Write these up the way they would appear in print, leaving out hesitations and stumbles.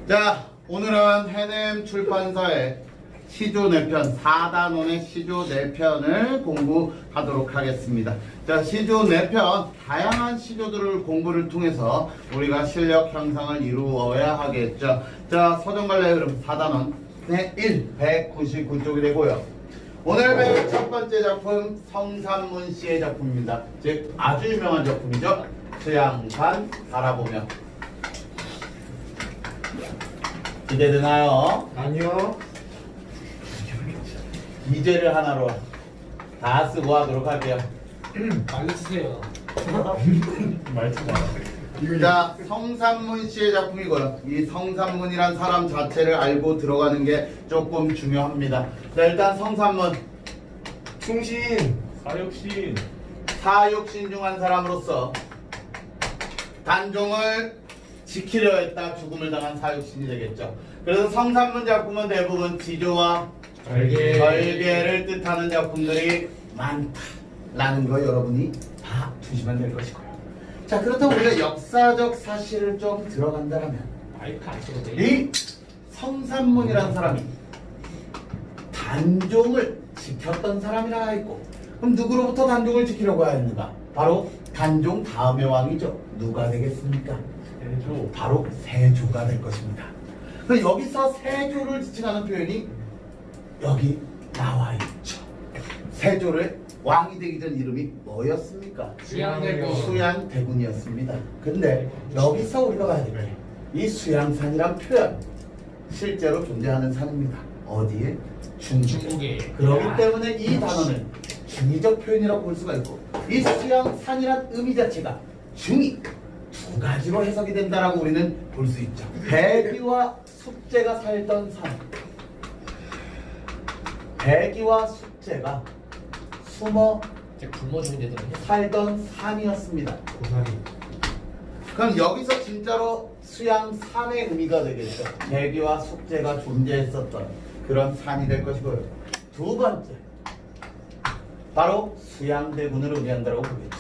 자, 오늘은 해냄 출판사의 시조 4편, 4단원의 시조 4편을 공부하도록 하겠습니다. 자, 시조 4편, 다양한 시조들을 공부를 통해서 우리가 실력 향상을 이루어야 하겠죠. 자, 서정관례 흐름 4단원 1, 199쪽이 되고요. 오늘 배울 첫 번째 작품, 성삼문 씨의 작품입니다. 즉, 아주 유명한 작품이죠. 수양산 바라보며. 기대되나요? 아니요. 이제를 하나로 다 쓰고 하도록 할게요. 빨리 쓰세요. 말투 봐. 자, 성삼문 씨의 작품이고요. 이 성삼문이란 사람 자체를 알고 들어가는 게 조금 중요합니다. 자, 일단 성삼문, 충신. 사육신. 사육신중한 사람으로서 단종을 지키려 했다 죽음을 당한 사육신이 되겠죠. 그래서 성삼문 작품은 대부분 지조와 절개를 뜻하는 작품들이 많다라는 거 여러분이 다 두시면 될 것이고요. 자, 그렇다고 우리가 역사적 사실을 좀 들어간다면 마이크 안 써도 돼. 이 성삼문이라는 사람이 단종을 지켰던 사람이라 했고, 그럼 누구로부터 단종을 지키려고 하였는가? 바로 단종 다음의 왕이죠. 누가 되겠습니까? 세조. 바로 세조가 될 것입니다. 그럼 여기서 세조를 지칭하는 표현이 여기 나와 있죠. 세조를 왕이 되기 전 이름이 뭐였습니까? 수양대군. 수양대군이었습니다. 근데 여기서 우리가 봐야 될 게 이 수양산이란 표현 실제로 존재하는 산입니다. 어디에? 중국에. 그렇기 때문에 이 단어는 중의적 표현이라고 볼 수가 있고, 이 수양산이란 의미 자체가 중의 두 가지로 해석이 된다라고 우리는 볼 수 있죠. 배기와 숙제가 살던 산, 배기와 숙제가 숨어 제가 굶어 죽은 데더라고요. 살던 산이었습니다. 고사리. 그럼 여기서 진짜로 수양산의 의미가 되겠죠. 배기와 숙제가 존재했었던 그런 산이 될 것이고요. 두 번째, 바로 수양대군을 의미한다고 보겠죠.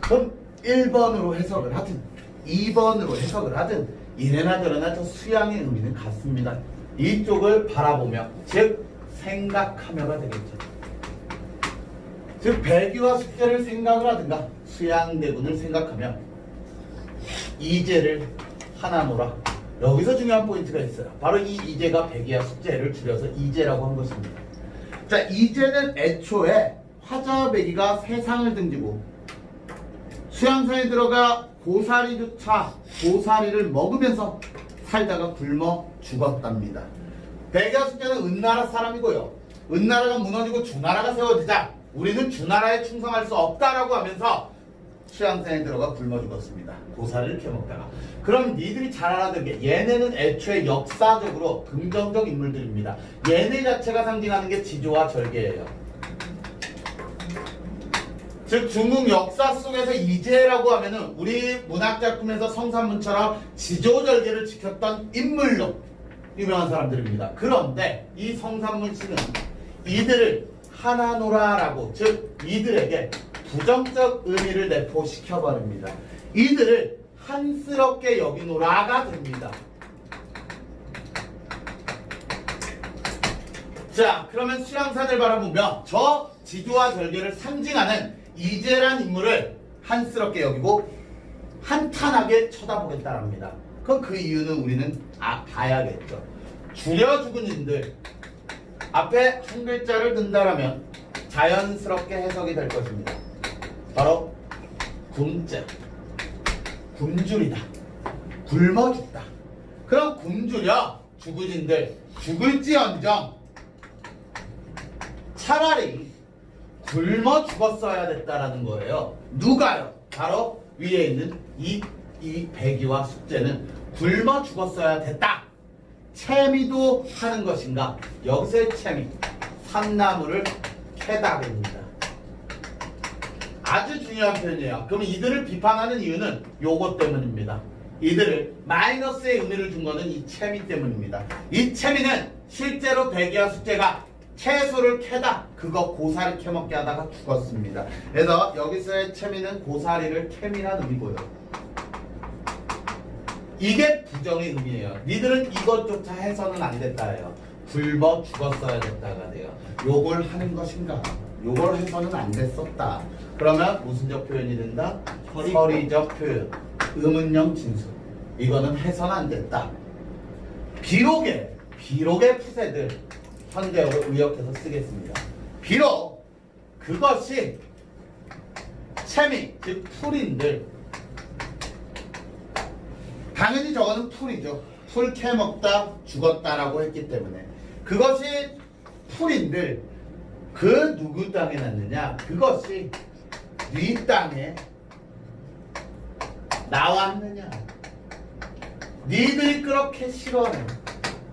그럼 1번으로 해석을 하든 2번으로 해석을 하든 이래나 저래나 저 수양의 의미는 같습니다. 이쪽을 바라보며, 즉 생각하며가 되겠죠. 즉 배기와 숙제를 생각을 하든가 수양대군을 생각하며 이제를 하나노라. 여기서 중요한 포인트가 있어요. 바로 이 이제가 배기와 숙제를 줄여서 이제라고 한 것입니다. 자, 이제는 애초에 화자배기가 세상을 등지고 수양산에 들어가 고사리조차 고사리를 먹으면서 살다가 굶어 죽었답니다. 배기와 숙제는 은나라 사람이고요. 은나라가 무너지고 주나라가 세워지자 우리는 주나라에 충성할 수 없다라고 하면서 수양산에 들어가 굶어 죽었습니다. 고사리를 캐먹다가. 그럼 니들이 잘 알아야 될 게, 얘네는 애초에 역사적으로 긍정적 인물들입니다. 얘네 자체가 상징하는 게 지조와 절개예요. 즉 중국 역사 속에서 이제라고 하면은 우리 문학작품에서 성삼문처럼 지조절개를 지켰던 인물로 유명한 사람들입니다. 그런데 이 성삼문 씨는 이들을 하나노라라고, 즉 이들에게 부정적 의미를 내포시켜버립니다. 이들을 한스럽게 여기노라가 됩니다. 자, 그러면 수양산을 바라보며 저 지조와 절개를 상징하는 이제란 인물을 한스럽게 여기고 한탄하게 쳐다보겠다랍니다. 그럼 그 이유는 우리는 봐야겠죠. 줄여 죽은 인들 앞에 한 글자를 든다라면 자연스럽게 해석이 될 것입니다. 바로 굶자, 굶주리다, 굶어 죽다. 그럼 굶주려 죽은 인들 죽을지언정 차라리 굶어 죽었어야 됐다라는 거예요. 누가요? 바로 위에 있는 이 배기와 숙제는 굶어 죽었어야 됐다. 채미도 하는 것인가? 여기서의 채미, 산나무를 캐다입니다. 아주 중요한 표현이에요. 그럼 이들을 비판하는 이유는 요것 때문입니다. 이들을 마이너스의 의미를 준 거는 이 채미 때문입니다. 이 채미는 실제로 배기와 숙제가 채소를 캐다, 그거 고사리 캐먹게 하다가 죽었습니다. 그래서 여기서의 채미는 고사리를 캐미란 의미고요. 이게 부정의 의미예요. 니들은 이것조차 해서는 안 됐다예요. 굶어 죽었어야 됐다가 돼요. 요걸 하는 것인가? 요걸 해서는 안 됐었다. 그러면 무슨적 표현이 된다? 서리적 표현. 의문형 진수. 이거는 해서는 안 됐다. 비록의 푸세들 현대어로 의역해서 쓰겠습니다. 비록 그것이 채미 즉 풀인들 당연히 저거는 풀이죠. 풀 캐먹다 죽었다라고 했기 때문에 그것이 풀인들 그 누구 땅에 났느냐? 그것이 네 땅에 나왔느냐? 니들이 그렇게 싫어하는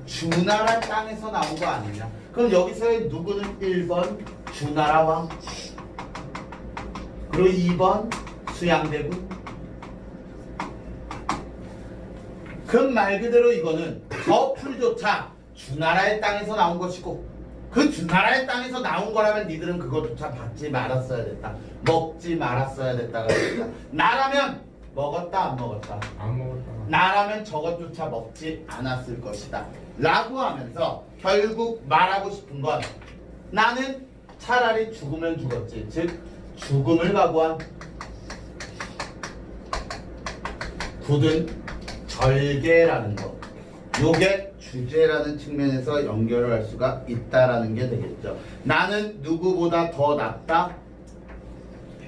주나라 땅에서 나온 거 아니냐? 그럼 여기서의 누구는 1번 주나라 왕 그리고 2번 수양대군 그 말 그대로 이거는 저 풀조차 주나라의 땅에서 나온 것이고 그 주나라의 땅에서 나온 거라면 니들은 그것조차 받지 말았어야 됐다. 먹지 말았어야 됐다가 됐다. 나라면 먹었다 안 먹었다? 안 먹었다. 나라면 저것조차 먹지 않았을 것이다 라고 하면서 결국 말하고 싶은 건 나는 차라리 죽으면 죽었지 즉 죽음을 각오한 굳은 절개라는 것 요게 주제라는 측면에서 연결을 할 수가 있다라는 게 되겠죠. 나는 누구보다 더 낫다.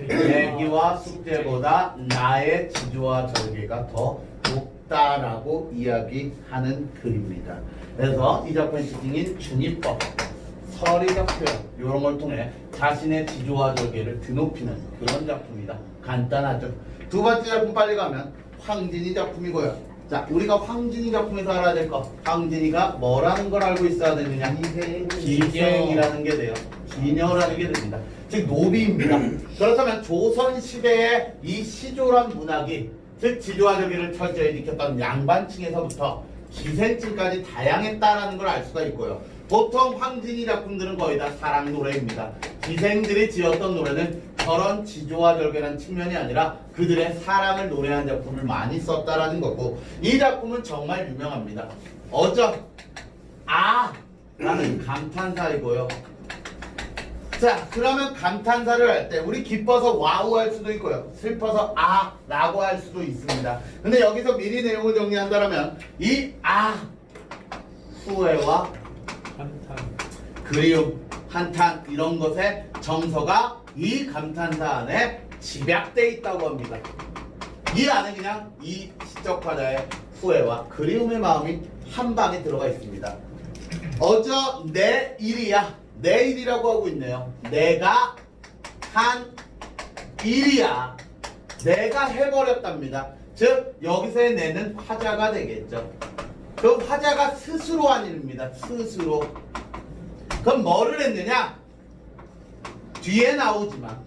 대기와 숙제보다 나의 지조와 절개가 더 높다라고 이야기하는 글입니다. 그래서 이 작품의 특징인 중의법, 서리적 표현 이런 걸 통해 자신의 지조와 절개를 드높이는 그런 작품이다. 간단하죠. 두 번째 작품 빨리 가면 황진이 작품이고요. 자, 우리가 황진이 작품에서 알아야 될 거. 황진이가 뭐라는 걸 알고 있어야 되느냐? 기생이라는 게 돼요. 기녀라는 게 됩니다. 즉 노비입니다. 그렇다면 조선 시대의 이 시조란 문학이 즉 지조와 절개를 철저히 지켰던 양반층에서부터 기생층까지 다양했다라는 걸 알 수가 있고요. 보통 황진이 작품들은 거의 다 사랑 노래입니다. 기생들이 지었던 노래는 저런 지조와 절개라는 측면이 아니라 그들의 사랑을 노래한 작품을 많이 썼다라는 거고 이 작품은 정말 유명합니다. 어쩌 라는 감탄사이고요. 자, 그러면 감탄사를 할 때 우리 기뻐서 와우 할 수도 있고요. 슬퍼서 라고 할 수도 있습니다. 근데 여기서 미리 내용을 정리한다면 이 후회와 한탄. 그리움, 한탄 이런 것의 정서가 이 감탄사 안에 집약되어 있다고 합니다. 이 안에 그냥 이 시적 화자의 후회와 그리움의 마음이 한 방에 들어가 있습니다. 어저 내 일이야. 내 일이라고 하고 있네요. 내가 한 일이야. 내가 해버렸답니다. 즉 여기서의 내는 화자가 되겠죠. 그 화자가 스스로 한 일입니다. 스스로. 그럼 뭐를 했느냐? 뒤에 나오지만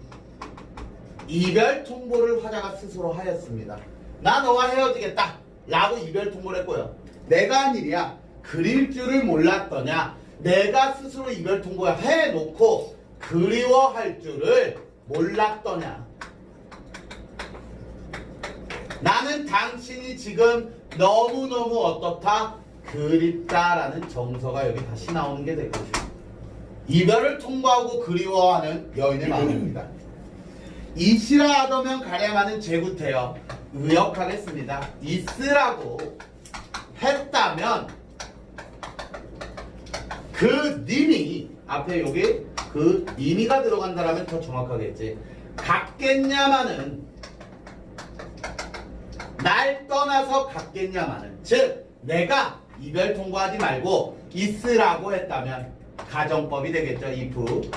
이별 통보를 화자가 스스로 하였습니다. 나 너와 헤어지겠다 라고 이별 통보를 했고요. 내가 한 일이야. 그릴 줄을 몰랐더냐? 내가 스스로 이별 통보를 해놓고 그리워할 줄을 몰랐더냐? 나는 당신이 지금 너무너무 어떻다? 그립다라는 정서가 여기 다시 나오는 게 될 것이죠. 이별을 통보하고 그리워하는 여인의 마음입니다. 이시라 하더면 가량하는 제구태여 의역하겠습니다. 있으라고 했다면 그 님이 앞에 여기 그 님이가 들어간다라면 더 정확하겠지. 갔겠냐마는 날 떠나서 갔겠냐마는 즉 내가 이별 통보하지 말고 있으라고 했다면 가정법이 되겠죠. if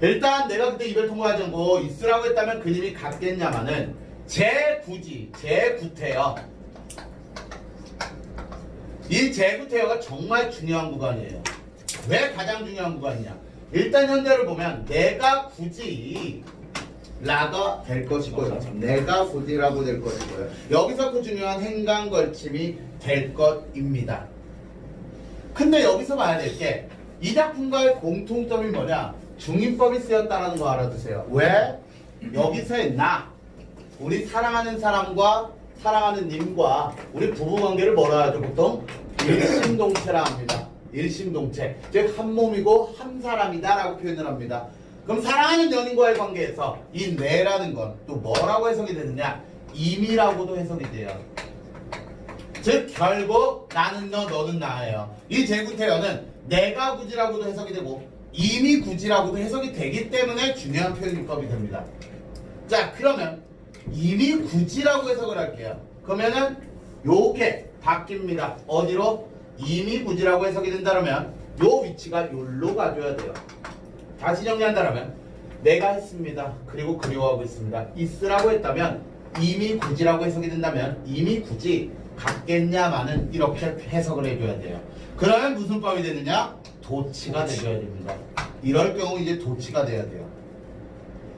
일단 내가 그때 이별 통보하지 않고 있으라고 했다면 그님이 갔겠냐마는 제구태여 이 제구태여가 정말 중요한 구간이에요. 왜 가장 중요한 구간이냐? 일단 현대를 보면 내가 굳이 라가 될 것이고요. 내가 굳이라고 될 것이고요. 여기서 그 중요한 행간 걸침이 될 것입니다. 근데 여기서 봐야 될 게 이 작품과의 공통점이 뭐냐? 중인법이 쓰였다는 거 알아두세요. 왜? 여기서의 나 우리 사랑하는 사람과 사랑하는 님과 우리 부부관계를 뭐라 하죠? 보통 일심동체라 합니다. 일심동체. 즉 한 몸이고 한 사람이다 라고 표현을 합니다. 그럼 사랑하는 연인과의 관계에서 이 내라는 건 또 뭐라고 해석이 되느냐? 임이라고도 해석이 돼요. 즉 결국 나는 너 너는 나예요. 이 제구태여는 내가 굳이라고도 해석이 되고 임이 굳이라고도 해석이 되기 때문에 중요한 표현법이 됩니다. 자 그러면 임이 굳이라고 해석을 할게요. 그러면은 요게 바뀝니다. 어디로? 임이 굳이라고 해석이 된다면 요 위치가 요로 가줘야 돼요. 다시 정리한다면 내가 했습니다. 그리고 그리워하고 있습니다. 있으라고 했다면 임이 굳이라고 해석이 된다면 임이 굳이 같겠냐마는 이렇게 해석을 해줘야 돼요. 그러면 무슨 법이 되느냐? 도치가 되줘야 됩니다. 이럴 경우 이제 도치가 돼야 돼요.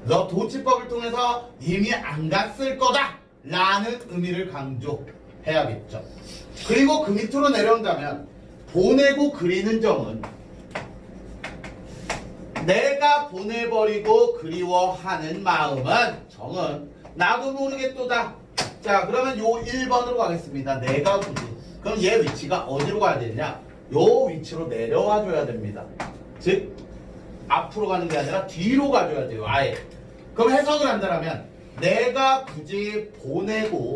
그래서 도치법을 통해서 이미 안 갔을 거다 라는 의미를 강조해야겠죠. 그리고 그 밑으로 내려온다면 보내고 그리는 점은 내가 보내버리고 그리워하는 마음은 정은 나도 모르겠도다. 자 그러면 요 1번으로 가겠습니다. 내가 굳이. 그럼 얘 위치가 어디로 가야 되냐? 요 위치로 내려와 줘야 됩니다. 즉 앞으로 가는 게 아니라 뒤로 가줘야 돼요. 아예. 그럼 해석을 한다면 내가 굳이 보내고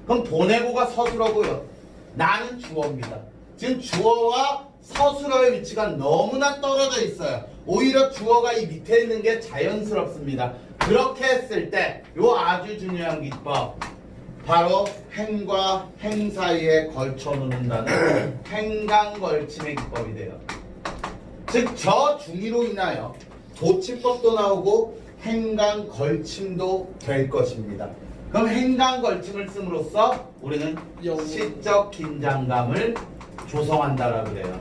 그럼 보내고가 서술어고요. 나는 주어입니다. 지금 주어와 서술어의 위치가 너무나 떨어져 있어요. 오히려 주어가 이 밑에 있는 게 자연스럽습니다. 그렇게 했을 때 요 아주 중요한 기법 바로 행과 행 사이에 걸쳐 놓는다는 행간걸침의 기법이 돼요. 즉 저 중의로 인하여 도치법도 나오고 행간걸침도 될 것입니다. 그럼 행간걸침을 씀으로써 우리는 시적 긴장감을 조성한다라고 그래요.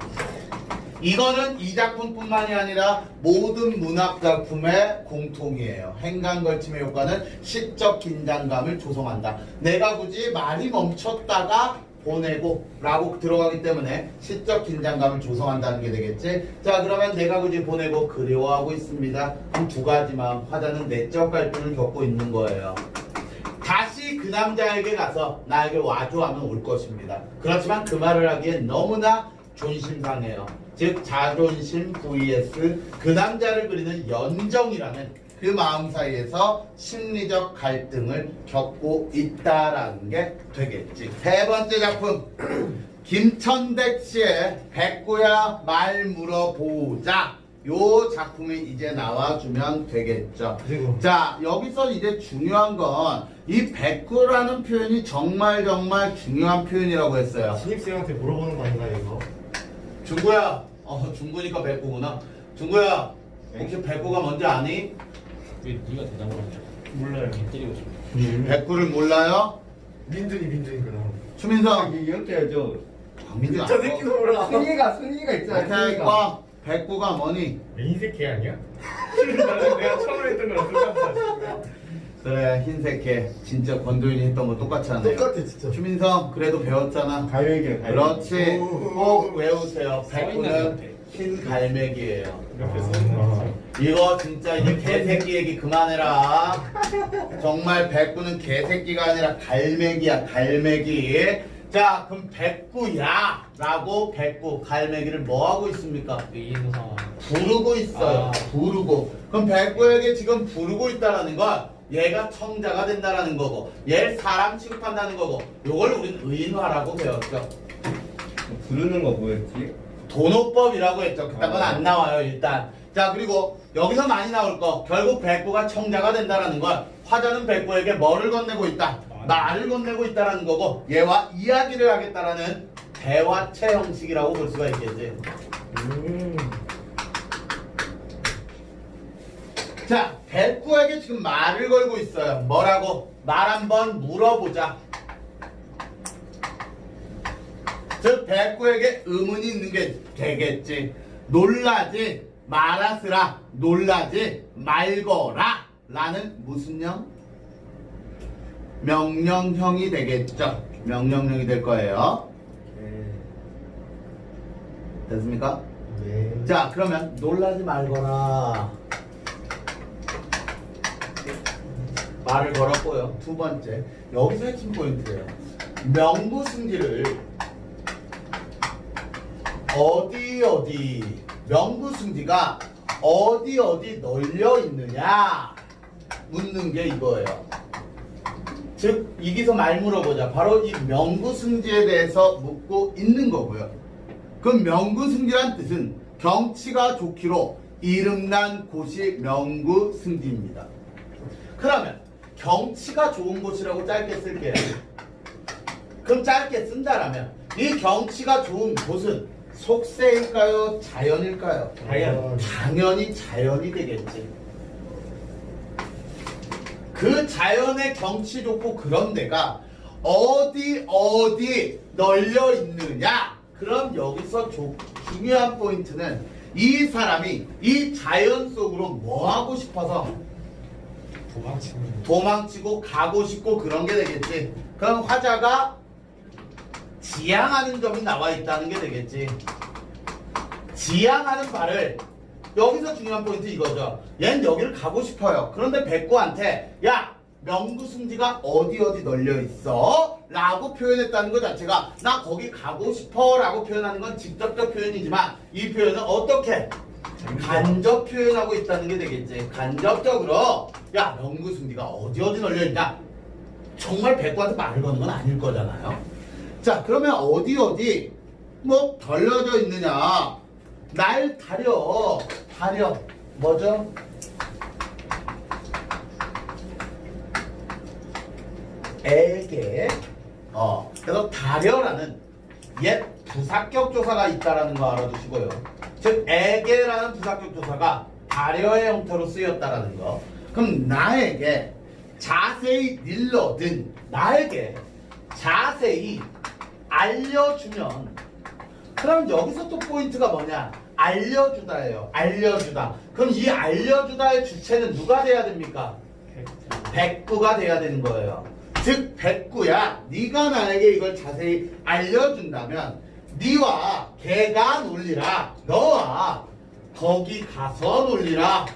이거는 이 작품뿐만이 아니라 모든 문학작품의 공통이에요. 행간걸침의 효과는 시적 긴장감을 조성한다. 내가 굳이 말이 멈췄다가 보내고 라고 들어가기 때문에 시적 긴장감을 조성한다는 게 되겠지. 자 그러면 내가 굳이 보내고 그리워하고 있습니다. 그럼 두 가지만 화자는 내적 갈등을 겪고 있는 거예요. 다시 그 남자에게 가서 나에게 와줘 하면 올 것입니다. 그렇지만 그 말을 하기엔 너무나 존심상해요. 즉 자존심 vs 그 남자를 그리는 연정이라는 그 마음 사이에서 심리적 갈등을 겪고 있다라는 게 되겠지. 세 번째 작품 김천백 씨의 백구야 말 물어보자. 요 작품이 이제 나와주면 되겠죠. 자 여기서 이제 중요한 건 이 백구라는 표현이 정말 중요한 표현이라고 했어요. 신입생한테 물어보는 거 아닌가 이거? 중구야, 중구니까 백구구나. 중구야, 혹시 백구가 뭔지 아니? 왜 네가 대답을 하냐? 몰라요. 때리고 싶어. 백구를 몰라요? 민준이 그럼. 추민성, 이렇게 해야죠. 민준 저 새끼도 몰라. 순이가 있잖아요. 백구가 백구가 뭐니? 흰색 개 아니야? 내가 처음에 했던 거랑 똑같아. 그래 흰색 개 진짜 권도인이 했던 거 똑같이 하네. 똑같아 진짜. 추민성 그래도 배웠잖아. 갈매기야. 그렇지. 오. 꼭 외우세요. 서 있는 백구는 옆에. 흰 갈매기예요. 옆에 서 있는 거. 이거 진짜 이제 개새끼 얘기 그만해라. 정말 백구는 개새끼가 아니라 갈매기야 갈매기. 자 그럼 백구야 라고 백구 갈매기를 뭐하고 있습니까? 인사. 부르고 있어요. 아. 부르고. 그럼 백구에게 지금 부르고 있다라는 건 얘가 청자가 된다라는 거고 얘를 사람 취급한다는 거고 요걸 우린 의인화라고 배웠죠. 부르는 거 뭐였지? 도노법이라고 했죠. 그딴 건 안 나와요 일단. 자 그리고 여기서 많이 나올 거 결국 백구가 청자가 된다라는 건 화자는 백구에게 뭐를 건네고 있다? 말을 건네고 있다라는 거고 얘와 이야기를 하겠다라는 대화체 형식이라고 볼 수가 있겠지. 자 백구에게 지금 말을 걸고 있어요. 뭐라고? 말 한번 물어보자. 즉 백구에게 의문이 있는 게 되겠지. 놀라지 말았으라 놀라지 말거라 라는 무슨 형? 명령형이 되겠죠. 명령형이 될 거예요. 됐습니까? 네. 자 그러면 놀라지 말거라 말을 걸었고요. 두 번째, 여기서 핵심 포인트예요. 명구승지를 어디 명구승지가 어디 널려 있느냐 묻는 게 이거예요. 즉 여기서 말 물어보자. 바로 이 명구승지에 대해서 묻고 있는 거고요. 그 명구승지란 뜻은 경치가 좋기로 이름난 곳이 명구승지입니다. 그러면 경치가 좋은 곳이라고 짧게 쓸게요. 그럼 짧게 쓴다라면 이 경치가 좋은 곳은 속세일까요? 자연일까요? 자연. 당연히 자연이 되겠지. 그 자연의 경치 좋고 그런 데가 어디 널려 있느냐? 그럼 여기서 중요한 포인트는 이 사람이 이 자연 속으로 뭐 하고 싶어서 도망치고 가고 싶고 그런 게 되겠지. 그럼 화자가 지향하는 점이 나와 있다는 게 되겠지. 지향하는 바를 여기서 중요한 포인트 이거죠. 얘는 여기를 가고 싶어요. 그런데 백구한테 야 명구승지가 어디 널려 있어? 라고 표현했다는 것 자체가 나 거기 가고 싶어 라고 표현하는 건 직접적 표현이지만 이 표현은 어떻게? 간접 표현하고 있다는 게 되겠지. 간접적으로 야 명구승지가 어디 널려 있냐? 정말 백구한테 말을 거는 건 아닐 거잖아요. 자 그러면 어디 뭐 덜려져 있느냐? 날 다려 뭐죠? 에게 그래서 다려라는 옛 부사격 조사가 있다라는 거 알아두시고요. 즉 에게라는 부사격 조사가 다려의 형태로 쓰였다라는 거. 그럼 나에게 자세히 일러든 나에게 자세히 알려주면 그럼 여기서 또 포인트가 뭐냐? 알려주다예요. 알려주다. 그럼 이 알려주다의 주체는 누가 돼야 됩니까? 백구가 돼야 되는 거예요. 즉 백구야 네가 나에게 이걸 자세히 알려준다면 네와 걔가 놀리라. 너와 거기 가서 놀리라.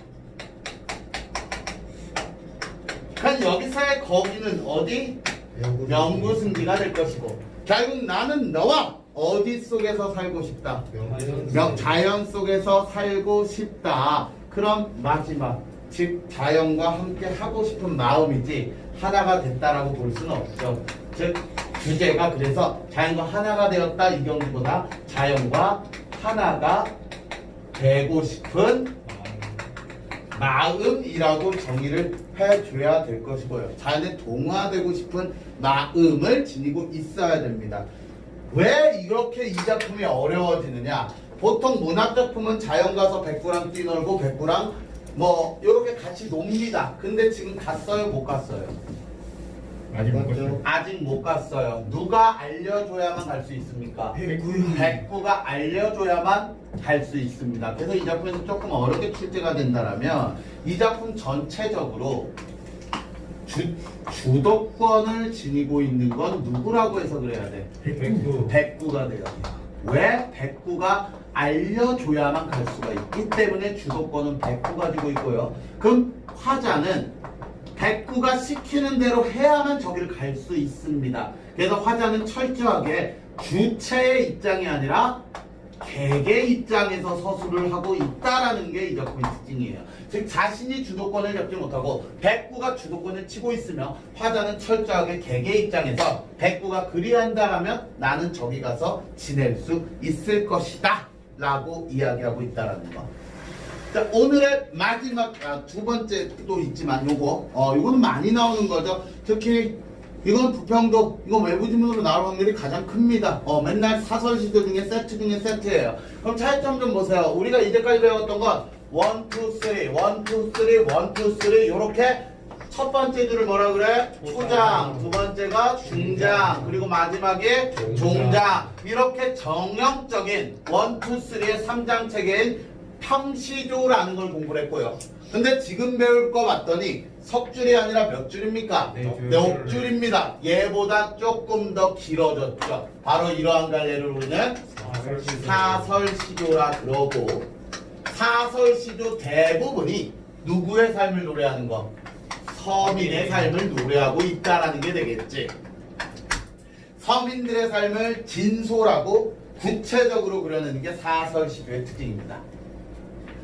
그럼 여기서의 거기는 어디? 명구승지가 될 것이고 결국 나는 너와 어디 속에서 살고 싶다? 자연 속에서 살고 싶다. 그럼 마지막 즉 자연과 함께 하고 싶은 마음이지 하나가 됐다라고 볼 수는 없죠. 즉 주제가 그래서 자연과 하나가 되었다 이 경우보다 자연과 하나가 되고 싶은 마음이라고 정의를 해줘야 될 것이고요. 자연에 동화되고 싶은 마음을 지니고 있어야 됩니다. 왜 이렇게 이 작품이 어려워지느냐? 보통 문학작품은 자연 가서 백구랑 뛰놀고 백구랑 뭐 이렇게 같이 놉니다. 근데 지금 갔어요? 못 갔어요? 아직 못 갔어요. 누가 알려줘야만 갈 수 있습니까? 백구가 알려줘야만 갈 수 있습니다. 그래서 이 작품에서 조금 어렵게 출제가 된다면 이 작품 전체적으로 주도권을 지니고 있는 건 누구라고 해석을 해야 돼? 백구가 돼요. 왜? 백구가 알려줘야만 갈 수가 있기 때문에 주도권은 백구가 가지고 있고요. 그럼 화자는 백구가 시키는 대로 해야만 저기를 갈 수 있습니다. 그래서 화자는 철저하게 주체의 입장이 아니라 객의 입장에서 서술을 하고 있다라는 게 이 작품의 특징이에요. 즉 자신이 주도권을 잡지 못하고 백구가 주도권을 치고 있으며 화자는 철저하게 객의 입장에서 백구가 그리한다라면 나는 저기 가서 지낼 수 있을 것이다 라고 이야기하고 있다라는 거. 자, 오늘의 마지막 두 번째 또 있지만 요거는 많이 나오는 거죠. 특히 이건 부평도 이거 외부 지문으로 나올 확률이 가장 큽니다. 맨날 사설 시도 중에 세트 중에 세트예요. 그럼 차이점 좀 보세요. 우리가 이제까지 배웠던 건 1, 2, 3, 1, 2, 3, 1, 2, 3 요렇게 첫 번째 줄을 뭐라 그래? 초장, 두 번째가 중장, 그리고 마지막에 종장. 이렇게 정형적인 1, 2, 3의 3장 체계인 평시조라는 걸 공부를 했고요. 근데 지금 배울 거 봤더니 석 줄이 아니라 몇 줄입니까? 네 줄입니다. 얘보다 조금 더 길어졌죠. 바로 이러한 갈래를 우리는 사설시조라 그러고 사설시조 대부분이 누구의 삶을 노래하는 거? 서민의 삶을 노래하고 있다라는 게 되겠지. 서민들의 삶을 진솔하고 구체적으로 그려내는 게 사설 시조의 특징입니다.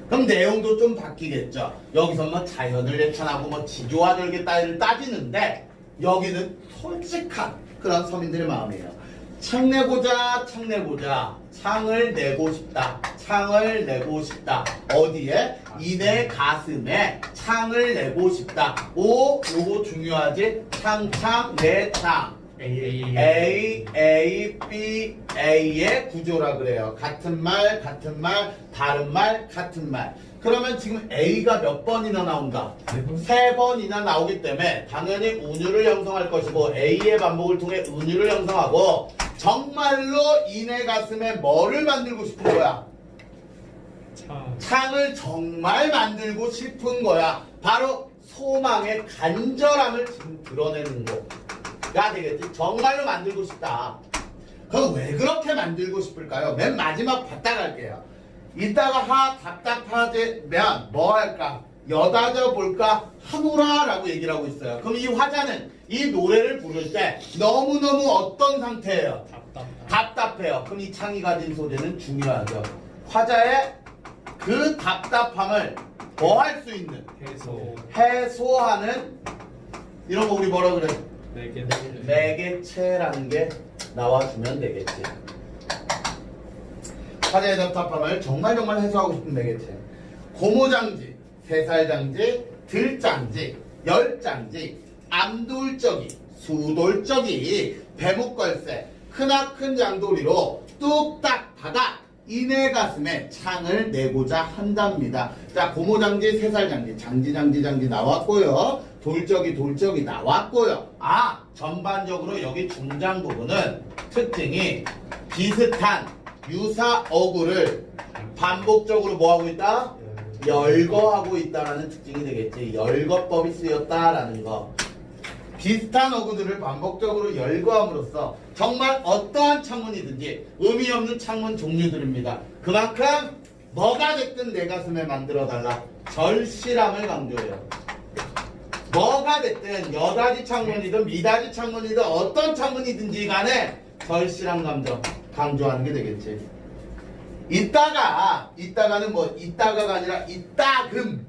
그럼 내용도 좀 바뀌겠죠. 여기서 뭐 자연을 예찬하고 뭐 지조와 절개 따위를 따지는데 여기는 솔직한 그런 서민들의 마음이에요. 창내고자 창내고자 창을 내고 싶다. 창을 내고 싶다. 어디에? 이내 가슴에 창을 내고 싶다. 오, 요거 중요하지? 창창 내창. A, B, A의 구조라 그래요. 같은 말, 다른 말, 같은 말. 그러면 지금 A가 몇 번이나 나온다? 세 번이나 나오기 때문에 당연히 운율을 형성할 것이고 A의 반복을 통해 운율을 형성하고 정말로 이내 가슴에 뭐를 만들고 싶은 거야? 창을 정말 만들고 싶은 거야. 바로 소망의 간절함을 지금 드러내는 거가 되겠지. 정말로 만들고 싶다. 그럼 왜 그렇게 만들고 싶을까요? 맨 마지막 봤다 갈게요. 이따가 답답하면 뭐 할까? 여다져 볼까? 하노라 라고 얘기를 하고 있어요. 그럼 이 화자는 이 노래를 부를 때 너무너무 어떤 상태예요? 답답해요. 그럼 이 창이 가진 소재는 중요하죠. 화자의 그 답답함을 뭐 할 수 있는? 해소하는 이런 거 우리 뭐라 그래? 매개체라는 게 나와주면 되겠지. 화자의 답답함을 정말 해소하고 싶은 매개체. 고모장지, 세살장지, 들장지, 열장지, 암돌적이, 수돌적이, 배목걸새, 크나큰 장도리로 뚝딱 박아 이내 가슴에 창을 내고자 한답니다. 자, 고모장지, 세살장지, 장지 나왔고요. 돌적이 나왔고요. 아, 전반적으로 여기 중장 부분은 특징이 비슷한 유사 어구를 반복적으로 뭐하고 있다? 열거하고 있다라는 특징이 되겠지. 열거법이 쓰였다라는 거. 비슷한 어구들을 반복적으로 열거함으로써 정말 어떠한 창문이든지 의미 없는 창문 종류들입니다. 그만큼 뭐가 됐든 내 가슴에 만들어달라. 절실함을 강조해요. 뭐가 됐든 여다지 창문이든 미다지 창문이든 어떤 창문이든지 간에 절실한 감정 강조하는 게 되겠지. 이따가는 뭐 이따가가 아니라 이따금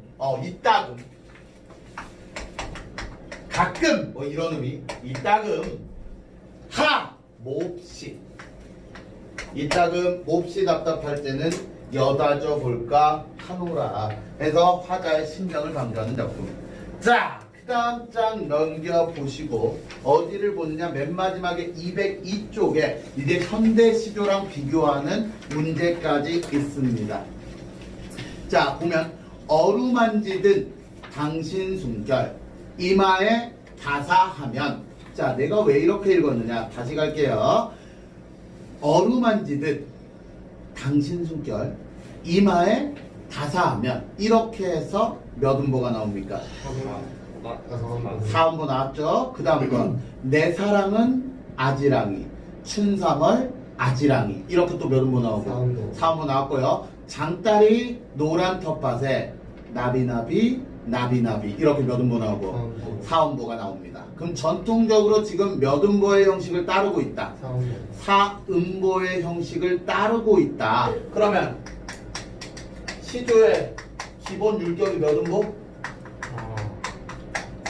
가끔 뭐 이런 의미. 이따금 몹시 이따금 몹시 답답할 때는 여다져 볼까 하노라 해서 화자의 심정을 강조하는 작품. 자, 그 다음 장 넘겨보시고 어디를 보느냐. 맨 마지막에 202쪽에 이제 현대 시조랑 비교하는 문제까지 있습니다. 자, 보면 어루만지든 당신 숨결 이마에 다사하면. 자, 내가 왜 이렇게 읽었느냐. 다시 갈게요. 어루만지듯 당신 숨결 이마에 다사하면. 이렇게 해서 몇 음보가 나옵니까? 4음보 나왔죠. 그 다음 건 내 사랑은 아지랑이 춘삼월 아지랑이. 이렇게 또 몇 음보 나오고? 4음보 나왔고요. 장다리 노란 텃밭에 나비나비 이렇게 몇 음보 나오고? 4음보가 나옵니다. 그럼 전통적으로 지금 몇 음보의 형식을 따르고 있다? 4음보의 형식을 따르고 있다. 그러면 시조의 기본 율격이 몇 음보?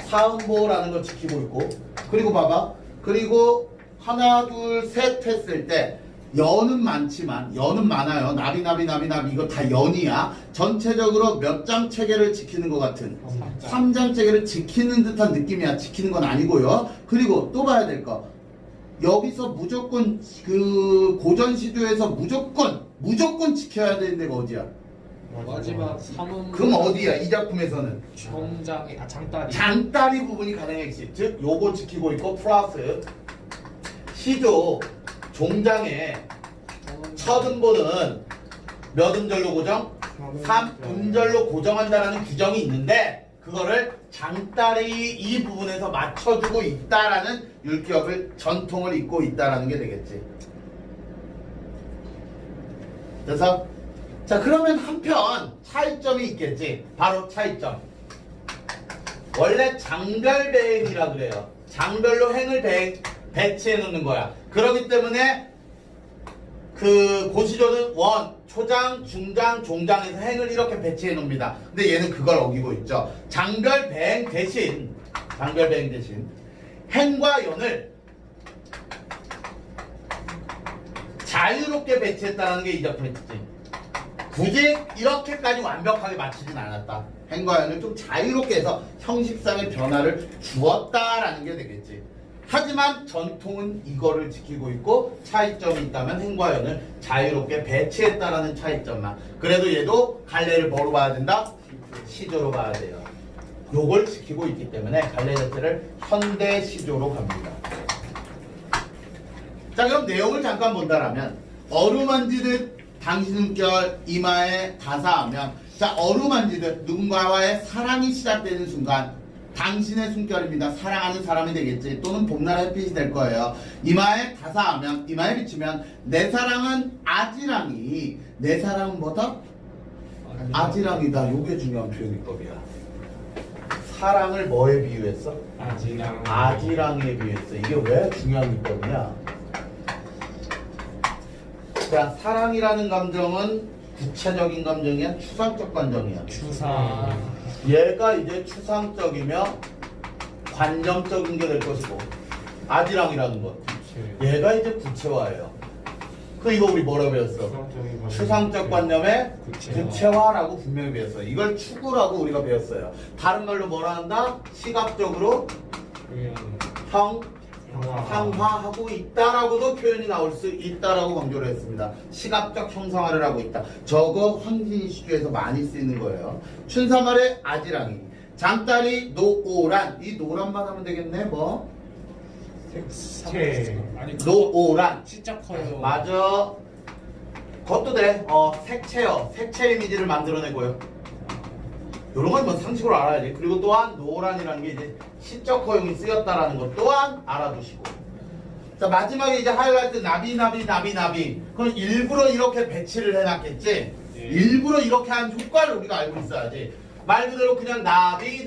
4음보라는 걸 지키고 있고, 그리고 봐봐. 그리고 하나 둘 셋 했을 때 연은 많지만, 연은 많아요. 나비 이거 다 연이야. 전체적으로 몇 장 체계를 지키는 것 같은 3장 체계를 지키는 듯한 느낌이야. 지키는 건 아니고요. 그리고 또 봐야 될 거, 여기서 무조건 그 고전 시조에서 무조건 지켜야 되는 데가 어디야? 마지막 3음. 그럼 어디야? 이 작품에서는 정장이 장다리 부분이 가장 핵심. 즉 요거 지키고 있고, 플러스 시조 종장의 첫 음보는 몇 음절로 고정? 3음절로 고정한다라는 규정이 있는데 그거를 장다리 이 부분에서 맞춰주고 있다라는 율격을 전통을 잇고 있다라는 게 되겠지. 그래서 자, 그러면 한편 차이점이 있겠지. 바로 차이점. 원래 장별 배행이라 그래요. 장별로 행을 배치해 놓는 거야. 그렇기 때문에 그 고시조는 원, 초장, 중장, 종장에서 행을 이렇게 배치해 놓습니다. 근데 얘는 그걸 어기고 있죠. 장별 배행 대신 행과 연을 자유롭게 배치했다는 게 이적 포인트지. 굳이 이렇게까지 완벽하게 맞추진 않았다. 행과 연을 좀 자유롭게 해서 형식상의 변화를 주었다라는 게 되겠지. 하지만 전통은 이거를 지키고 있고 차이점이 있다면 행과 연을 자유롭게 배치했다라는 차이점만. 그래도 얘도 갈래를 뭐로 봐야 된다? 시조로 봐야 돼요. 요걸 지키고 있기 때문에 갈래 자체를 현대 시조로 갑니다. 자, 그럼 내용을 잠깐 본다라면 어루만지듯 당신 숨결 이마에 다사하면, 자, 어루만지듯 누군가와의 사랑이 시작되는 순간 당신의 숨결입니다. 사랑하는 사람이 되겠지. 또는 봄날 햇빛이 될 거예요. 이마에 다사하면, 이마에 비추면 내 사랑은 아지랑이. 내 사랑은 뭐다? 아지랑이다. 요게 중요한 표현법이야. 사랑을 뭐에 비유했어? 아지랑이에 비유했어. 이게 왜 중요한 기법이냐? 자, 사랑이라는 감정은 구체적인 감정이야? 추상적 감정이야? 주사. 얘가 이제 추상적이며 관념적인 게 될 것이고, 아지랑이라는 것 얘가 이제 구체화예요. 그 이거 우리 뭐라고 배웠어? 추상적 관념의 구체화라고 분명히 배웠어요. 이걸 추구라고 우리가 배웠어요. 다른 말로 뭐라 한다? 시각적으로 형상화하고 있다라고도 표현이 나올 수 있다라고 강조를 했습니다. 시각적 형상화를 하고 있다. 저거 황진이 시조에서 많이 쓰이는 거예요. 춘사말의 아지랑이, 장딸이 노오란. 이 노란만 하면 되겠네. 뭐? 아니 노오란. 진짜 커요. 맞아. 그것도 돼. 색채요. 색채 이미지를 만들어내고요. 이런 건 뭐 상식으로 알아야지. 그리고 또한 노란이라는 게 이제 시적 허용이 쓰였다라는 것 또한 알아두시고. 자, 마지막에 이제 하이라이트 나비. 그럼 일부러 이렇게 배치를 해놨겠지. 일부러 이렇게 한 효과를 우리가 알고 있어야지. 말 그대로 그냥 나비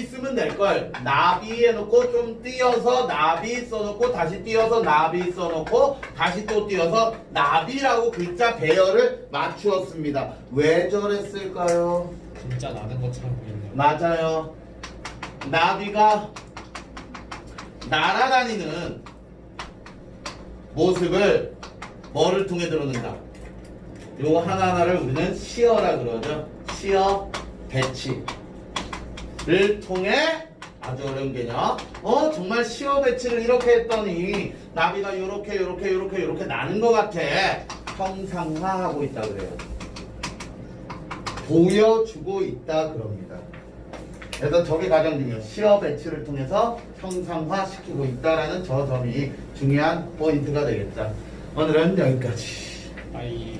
쓰면 될걸. 나비 해놓고 좀 띄어서 나비 써놓고 다시 띄어서 나비 써놓고 다시 또 띄어서 나비라고 글자 배열을 맞추었습니다. 왜 저랬을까요? 진짜 나는 것처럼 보이네요. 맞아요. 나비가 날아다니는 모습을 뭐를 통해 드러낸다? 요거 하나하나를 우리는 시어라 그러죠. 시어 배치를 통해, 아주 어려운 개념. 정말 시어 배치를 이렇게 했더니 나비가 요렇게 나는 것 같아. 형상화하고 있다 그래요. 보여주고 있다 그럽니다. 그래서 저게 가장 중요해요. 시어 배치를 통해서 형상화시키고 있다라는 저 점이 중요한 포인트가 되겠다. 오늘은 여기까지. 아이.